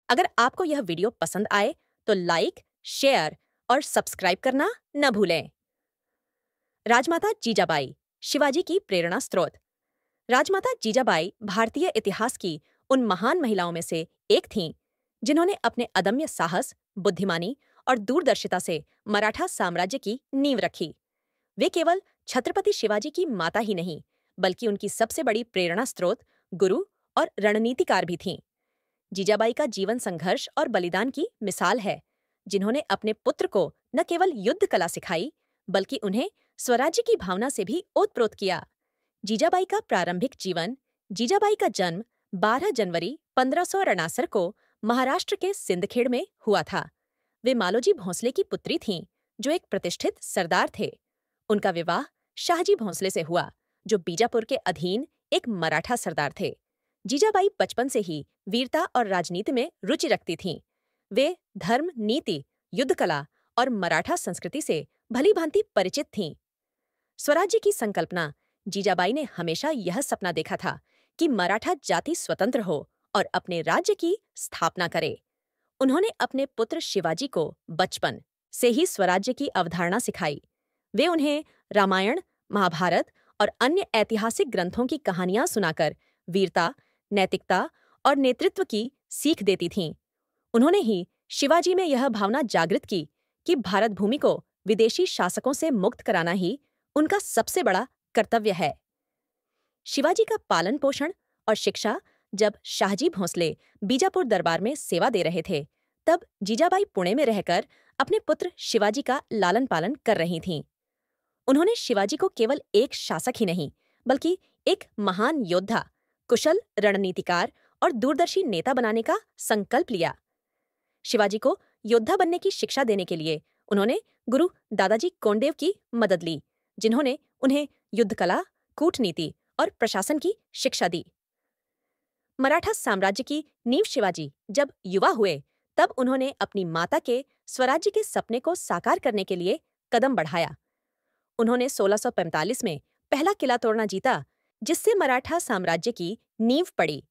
अगर आपको यह वीडियो पसंद आए तो लाइक, शेयर और सब्सक्राइब करना न भूलें। राजमाता जीजाबाई, शिवाजी की प्रेरणा स्रोत। राजमाता जीजाबाई भारतीय इतिहास की उन महान महिलाओं में से एक थीं जिन्होंने अपने अदम्य साहस, बुद्धिमानी और दूरदर्शिता से मराठा साम्राज्य की नींव रखी। वे केवल छत्रपति शिवाजी की माता ही नहीं, बल्कि उनकी सबसे बड़ी प्रेरणा स्रोत, गुरु और रणनीतिकार भी थीं। जीजाबाई का जीवन संघर्ष और बलिदान की मिसाल है, जिन्होंने अपने पुत्र को न केवल युद्ध कला सिखाई, बल्कि उन्हें स्वराज्य की भावना से भी ओतप्रोत किया। जीजाबाई का प्रारंभिक जीवन। जीजाबाई का जन्म 12 जनवरी 1569 को महाराष्ट्र के सिंदखेड़ में हुआ था। वे मालोजी भोंसले की पुत्री थीं, जो एक प्रतिष्ठित सरदार थे। उनका विवाह शाहजी भोंसले से हुआ, जो बीजापुर के अधीन एक मराठा सरदार थे। जीजाबाई बचपन से ही वीरता और राजनीति में रुचि रखती थीं। वे धर्म, नीति, युद्ध कला और मराठा संस्कृति से भलीभांति परिचित थीं। स्वराज्य की संकल्पना। जीजाबाई ने हमेशा यह सपना देखा था कि मराठा जाति स्वतंत्र हो और अपने राज्य की स्थापना करे। उन्होंने अपने पुत्र शिवाजी को बचपन से ही स्वराज्य की अवधारणा सिखाई। वे उन्हें रामायण, महाभारत और अन्य ऐतिहासिक ग्रंथों की कहानियां सुनाकर वीरता, नैतिकता और नेतृत्व की सीख देती थीं। उन्होंने ही शिवाजी में यह भावना जागृत की कि भारत भूमि को विदेशी शासकों से मुक्त कराना ही उनका सबसे बड़ा कर्तव्य है। शिवाजी का पालन पोषण और शिक्षा। जब शाहजी भोंसले बीजापुर दरबार में सेवा दे रहे थे, तब जीजाबाई पुणे में रहकर अपने पुत्र शिवाजी का लालन पालन कर रही थीं। उन्होंने शिवाजी को केवल एक शासक ही नहीं, बल्कि एक महान योद्धा, कुशल रणनीतिकार और दूरदर्शी नेता बनाने का संकल्प लिया। शिवाजी को योद्धा बनने की शिक्षा देने के लिए उन्होंने गुरु दादाजी कोंडदेव की मदद ली, जिन्होंने उन्हें युद्ध कला, कूटनीति और प्रशासन की शिक्षा दी। मराठा साम्राज्य की नींव। शिवाजी जब युवा हुए, तब उन्होंने अपनी माता के स्वराज्य के सपने को साकार करने के लिए कदम बढ़ाया। उन्होंने 1645 में पहला किला तोड़ना जीता, जिससे मराठा साम्राज्य की नींव पड़ी।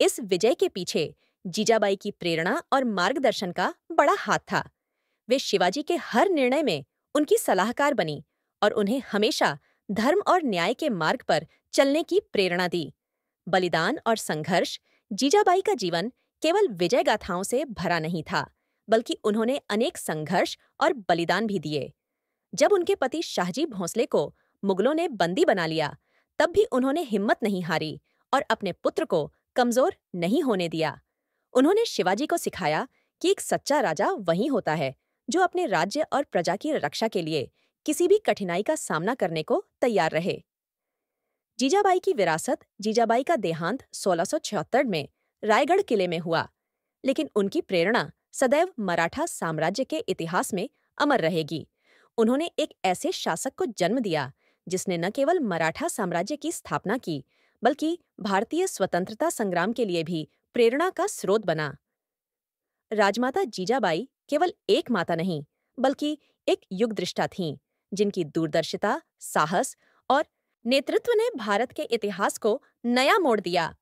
इस विजय के पीछे जीजाबाई की प्रेरणा और मार्गदर्शन का बड़ा हाथ था। वे शिवाजी के हर निर्णय में उनकी सलाहकार बनी और उन्हें हमेशा धर्म और न्याय के मार्ग पर चलने की प्रेरणा दी। बलिदान और संघर्ष। जीजाबाई का जीवन केवल विजय गाथाओं से भरा नहीं था, बल्कि उन्होंने अनेक संघर्ष और बलिदान भी दिए। जब उनके पति शाहजी भोंसले को मुगलों ने बंदी बना लिया, तब भी उन्होंने हिम्मत नहीं हारी और अपने पुत्र को कमजोर नहीं होने दिया। उन्होंने शिवाजी को सिखाया कि एक सच्चा राजा वही होता है जो अपने राज्य और प्रजा की रक्षा के लिए किसी भी कठिनाई का सामना करने को तैयार रहे। जीजाबाई की विरासत। जीजाबाई का देहांत 1676 में रायगढ़ किले में हुआ, लेकिन उनकी प्रेरणा सदैव मराठा साम्राज्य के इतिहास में अमर रहेगी। उन्होंने एक ऐसे शासक को जन्म दिया जिसने न केवल मराठा साम्राज्य की स्थापना की, बल्कि भारतीय स्वतंत्रता संग्राम के लिए भी प्रेरणा का स्रोत बना। राजमाता जीजाबाई केवल एक माता नहीं, बल्कि एक युगदृष्टा थीं, जिनकी दूरदर्शिता, साहस और नेतृत्व ने भारत के इतिहास को नया मोड़ दिया।